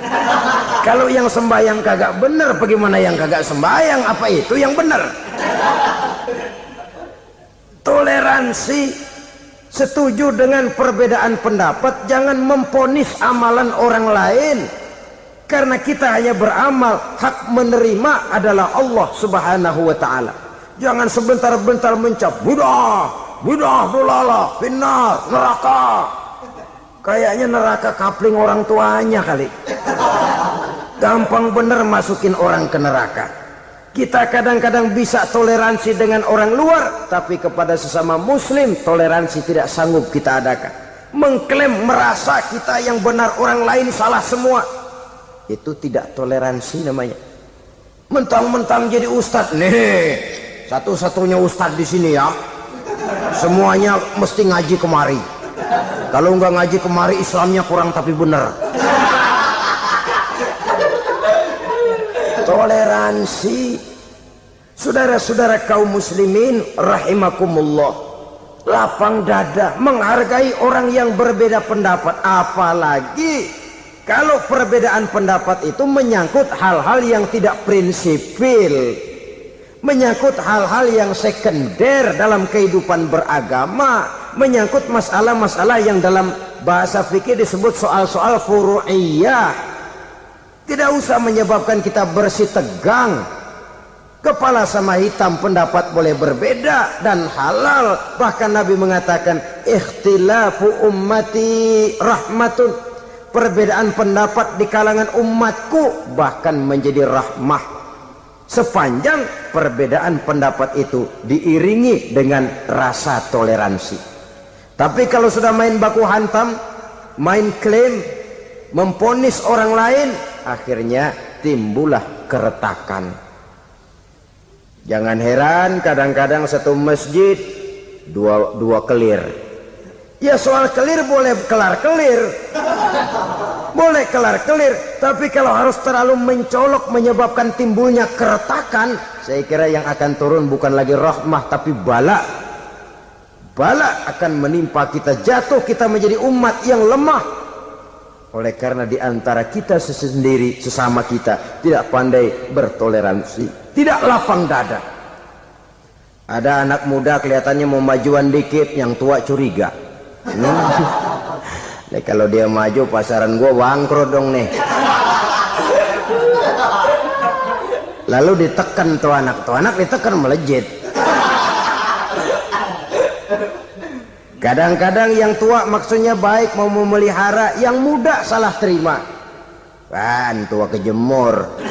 Kalau yang sembahyang kagak benar, bagaimana yang kagak sembahyang? Apa itu yang benar? Toleransi, setuju dengan perbedaan pendapat, jangan memponis amalan orang lain. Karena kita hanya beramal, hak menerima adalah Allah Subhanahu wa ta'ala. Jangan sebentar-bentar mencap bid'ah, dolalah, finnar, neraka. Kayaknya neraka kapling orang tuanya kali. Gampang bener masukin orang ke neraka. Kita kadang-kadang bisa toleransi dengan orang luar, tapi kepada sesama muslim toleransi tidak sanggup kita adakan. Mengklaim merasa kita yang benar, orang lain salah semua, itu tidak toleransi namanya. Mentang-mentang jadi ustadz, nih satu-satunya ustadz di sini ya, semuanya mesti ngaji kemari. Kalau nggak ngaji kemari Islamnya kurang tapi benar. Toleransi. Saudara-saudara kaum muslimin rahimakumullah, lapang dada menghargai orang yang berbeda pendapat, apalagi kalau perbedaan pendapat itu menyangkut hal-hal yang tidak prinsipil, menyangkut hal-hal yang sekunder dalam kehidupan beragama, menyangkut masalah-masalah yang dalam bahasa fikih disebut soal-soal furu'iyah. Tidak usah menyebabkan kita bersih tegang. Kepala sama hitam pendapat boleh berbeda dan halal. Bahkan Nabi mengatakan ikhtilafu ummati rahmatun. Perbedaan pendapat di kalangan umatku bahkan menjadi rahmah, sepanjang perbedaan pendapat itu diiringi dengan rasa toleransi. Tapi kalau sudah main baku hantam, main klaim, memponis orang lain, akhirnya timbullah keretakan. Jangan heran kadang-kadang satu masjid dua kelir. Ya soal kelir boleh kelar-kelir, boleh kelar-kelir, tapi kalau harus terlalu mencolok menyebabkan timbulnya keretakan, saya kira yang akan turun bukan lagi rahmah tapi bala. Bala akan menimpa kita, jatuh kita menjadi umat yang lemah. Oleh karena di antara kita sendiri, sesama kita tidak pandai bertoleransi, tidak lapang dada. Ada anak muda kelihatannya mau majuan dikit, yang tua curiga. Nih kalau dia maju pasaran gua bangkrut dong nih. Lalu ditekan tuh anak ditekan melejit. Kadang-kadang yang tua maksudnya baik, mau memelihara, yang muda salah terima. Kan tua kejemur.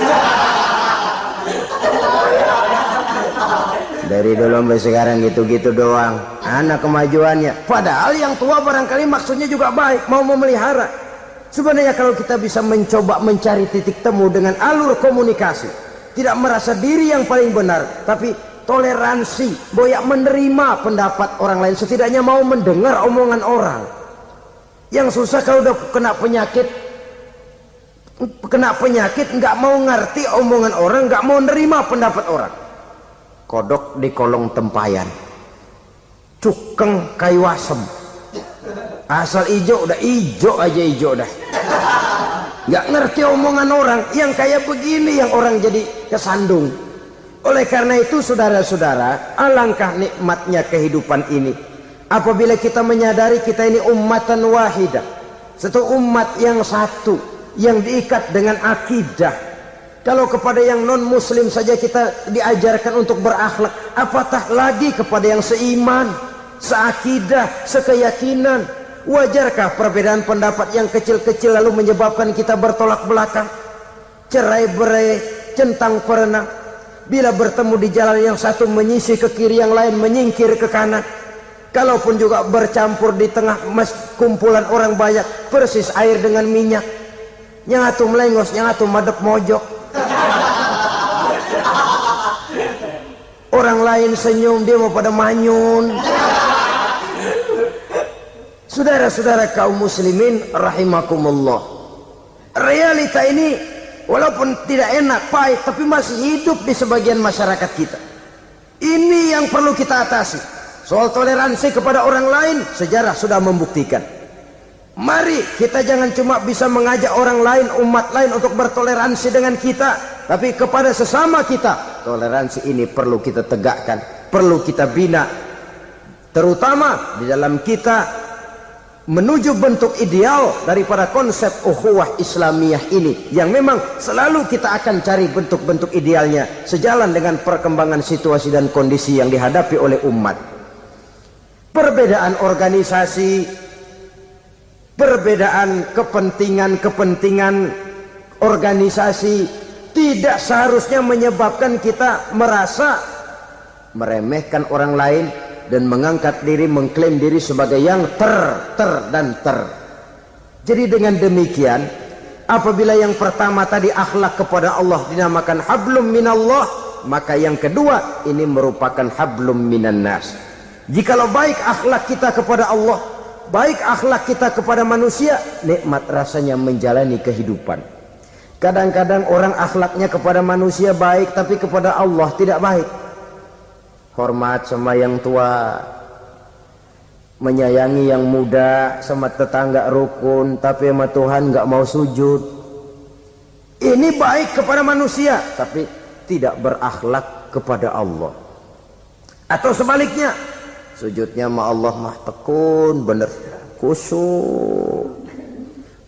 Dari dulu sampai sekarang gitu-gitu doang. Anak kemajuannya. Padahal yang tua barangkali maksudnya juga baik, mau memelihara. Sebenarnya kalau kita bisa mencoba mencari titik temu dengan alur komunikasi, tidak merasa diri yang paling benar, tapi toleransi, boyak menerima pendapat orang lain, setidaknya mau mendengar omongan orang. Yang susah kalau udah kena penyakit nggak mau ngerti omongan orang, nggak mau nerima pendapat orang. Kodok di kolong tempayan, cukeng kayu asem, asal ijo udah ijo aja ijo dah. Nggak ngerti omongan orang, yang kayak begini yang orang jadi kesandung. Oleh karena itu saudara-saudara, alangkah nikmatnya kehidupan ini apabila kita menyadari kita ini ummatan wahidah, satu umat yang satu, yang diikat dengan akidah. Kalau kepada yang non muslim saja kita diajarkan untuk berakhlak, apatah lagi kepada yang seiman, seakidah, sekeyakinan. Wajarkah perbedaan pendapat yang kecil-kecil lalu menyebabkan kita bertolak belakang, cerai-berai, centang perenang? Bila bertemu di jalan yang satu menyisih ke kiri, yang lain menyingkir ke kanan. Kalaupun juga bercampur di tengah kumpulan orang banyak, persis air dengan minyak. Yang atu melengos, yang atu madep mojok. Orang lain senyum, dia mau pada manyun. Saudara-saudara kaum muslimin rahimakumullah, realita ini walaupun tidak enak, pahit, tapi masih hidup di sebagian masyarakat kita. Ini yang perlu kita atasi. Soal toleransi kepada orang lain, sejarah sudah membuktikan. Mari kita jangan cuma bisa mengajak orang lain, umat lain untuk bertoleransi dengan kita, tapi kepada sesama kita. Toleransi ini perlu kita tegakkan, perlu kita bina, terutama di dalam kita menuju bentuk ideal daripada konsep ukhuwah Islamiyah ini, yang memang selalu kita akan cari bentuk-bentuk idealnya sejalan dengan perkembangan situasi dan kondisi yang dihadapi oleh umat. Perbedaan organisasi, perbedaan kepentingan organisasi tidak seharusnya menyebabkan kita merasa meremehkan orang lain dan mengangkat diri, mengklaim diri sebagai yang ter. Jadi dengan demikian, apabila yang pertama tadi akhlak kepada Allah dinamakan hablum minallah, maka yang kedua ini merupakan hablum minan nas. Jikalau baik akhlak kita kepada Allah, baik akhlak kita kepada manusia, nikmat rasanya menjalani kehidupan. Kadang-kadang orang akhlaknya kepada manusia baik, tapi kepada Allah tidak baik. Hormat sama yang tua, menyayangi yang muda, sama tetangga rukun, tapi sama Tuhan nggak mau sujud. Ini baik kepada manusia, tapi tidak berakhlak kepada Allah. Atau sebaliknya, sujudnya sama Allah mah tekun, bener, khusyuk,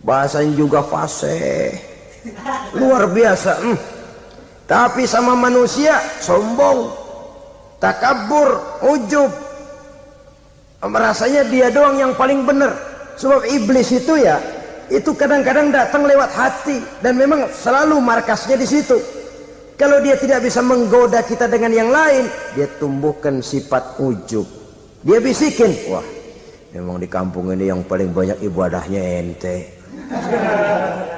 bahasanya juga fasih, luar biasa. Tapi sama manusia sombong, takabur, ujub, merasanya dia doang yang paling benar. Sebab iblis itu ya, itu kadang-kadang datang lewat hati, dan memang selalu markasnya di situ. Kalau dia tidak bisa menggoda kita dengan yang lain, dia tumbuhkan sifat ujub. Dia bisikin, wah memang di kampung ini yang paling banyak ibadahnya ente,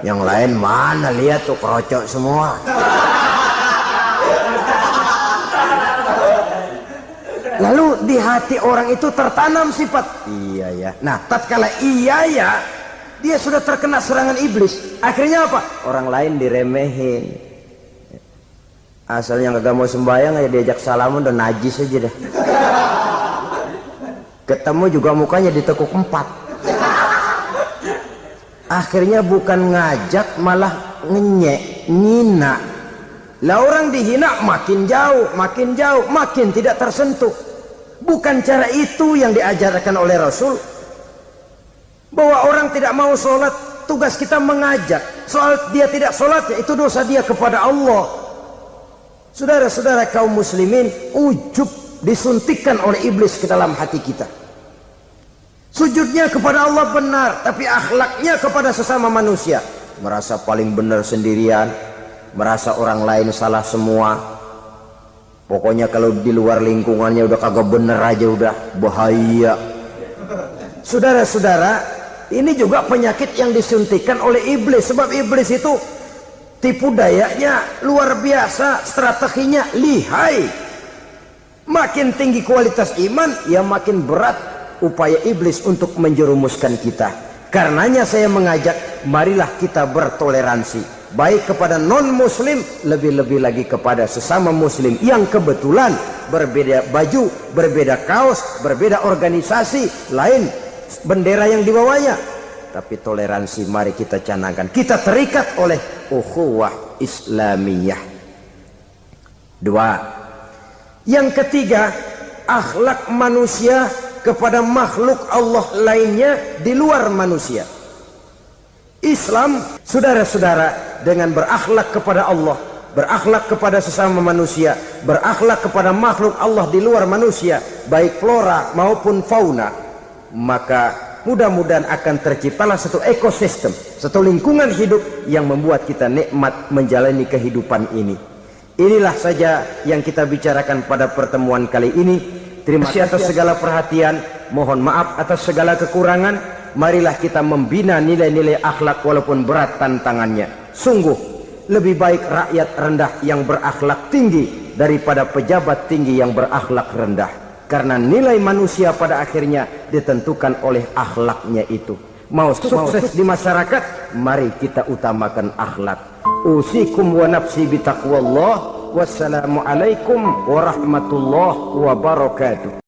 yang lain mana, lihat tuh kerocok semua. Lalu di hati orang itu tertanam sifat iya ya. Nah, tatkala iya ya, dia sudah terkena serangan iblis. Akhirnya apa? Orang lain diremehin. Asalnya kagak mau sembahyang aja diajak salaman udah najis aja dah. Ketemu juga mukanya ditekuk 4. Akhirnya bukan ngajak malah ngenyek, ngina. Lah orang dihina makin jauh, makin tidak tersentuh. Bukan cara itu yang diajarkan oleh Rasul. Bahwa orang tidak mau sholat, tugas kita mengajak. Soal dia tidak sholat, itu dosa dia kepada Allah. Saudara-saudara kaum muslimin, ujub disuntikkan oleh iblis ke dalam hati kita. Sujudnya kepada Allah benar, tapi akhlaknya kepada sesama manusia. Merasa paling benar sendirian, merasa orang lain salah semua. Pokoknya kalau di luar lingkungannya udah kagak bener aja udah bahaya. Saudara-saudara, ini juga penyakit yang disuntikan oleh iblis. Sebab iblis itu tipu dayanya luar biasa, strateginya lihai. Makin tinggi kualitas iman, ya makin berat upaya iblis untuk menjerumuskan kita. Karenanya saya mengajak, marilah kita bertoleransi, baik kepada non muslim, lebih-lebih lagi kepada sesama muslim yang kebetulan berbeda baju, berbeda kaos, berbeda organisasi, lain bendera yang dibawanya. Tapi toleransi mari kita canangkan. Kita terikat oleh ukhuwah Islamiyah. 2. Yang ketiga, akhlak manusia kepada makhluk Allah lainnya di luar manusia. Islam, saudara-saudara, dengan berakhlak kepada Allah, berakhlak kepada sesama manusia, berakhlak kepada makhluk Allah di luar manusia, baik flora maupun fauna, maka mudah-mudahan akan terciptalah satu ekosistem, satu lingkungan hidup yang membuat kita nikmat menjalani kehidupan ini. Inilah saja yang kita bicarakan pada pertemuan kali ini. Terima kasih atas segala perhatian, mohon maaf atas segala kekurangan. Marilah kita membina nilai-nilai akhlak walaupun berat tantangannya. Sungguh lebih baik rakyat rendah yang berakhlak tinggi daripada pejabat tinggi yang berakhlak rendah. Karena nilai manusia pada akhirnya ditentukan oleh akhlaknya itu. Mau sukses di masyarakat, mari kita utamakan akhlak. Usikum wa nafsi bitaqwallah. Wassalamualaikum warahmatullahi wabarakatuh.